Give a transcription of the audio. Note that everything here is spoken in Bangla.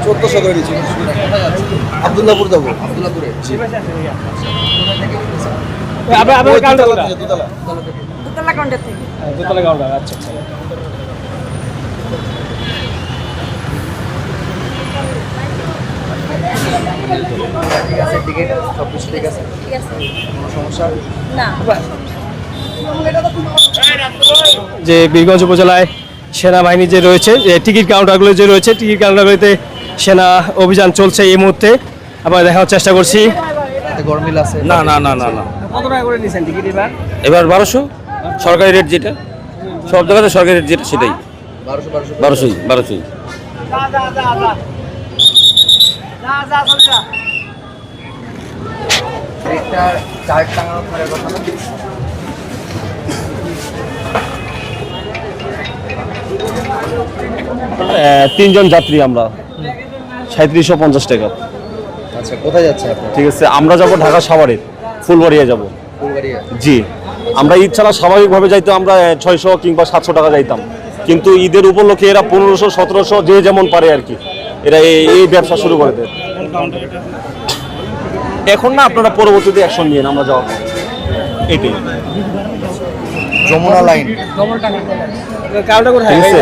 1400 করে নিচ্ছি। আব্দুল্লাহপুর যাবো। আব্দুল্লাহপুরে জি। আপনার কাউন্টার কোথায়? দোতলা। দোতলা কাউন্টার থেকে। দোতলা কাউন্টার, আচ্ছা আচ্ছা। ঠিক আছে, টিকিট সব কিছু ঠিক আছে, ঠিক আছে। কোনো সমস্যা না। যে বীরগঞ্জ উপজেলায় সেনাবাহিনী যে রয়েছে, যে টিকিট কাউন্টারগুলো যে রয়েছে, টিকিট কাউন্টারগুলিতে সেনা অভিযান চলছে এই মুহূর্তে। আমরা দেখার চেষ্টা করছি। এতে গরমিল আছে? না না না না না, কত টাকা করে নিয়েছেন টিকিট এবার? এবার 1200 সরকারি রেট যেটা, সব জায়গাতে সরকারি রেট যেটা সেটাই 1200 একটা চার্ট টাঙানো থাকার কথা না? তিনজন যাত্রী আমরা, 3750 টাকা। আচ্ছা, কোথায় যাচ্ছে আপনি? ঠিক আছে, আমরা যাব ঢাকা সাভারে, ফুলবাড়িয়া যাব। ফুলবাড়িয়া? জি, আমরা ঈদ ছাড়া স্বাভাবিকভাবে যাইতো আমরা 600 কিংবা 700 টাকা যাইতাম, কিন্তু ঈদের উপলক্ষে এরা 1500 1700 যে যেমন পারে আর কি, এরা এই ব্যবসা শুরু করে দেয়। এখন না, আপনারা পরবর্তীতে অ্যাকশন নিয়ে আমরা যাওয়া এটাই। যমুনা লাইন। কাউন্টার কোথায়? ঠিক আছে।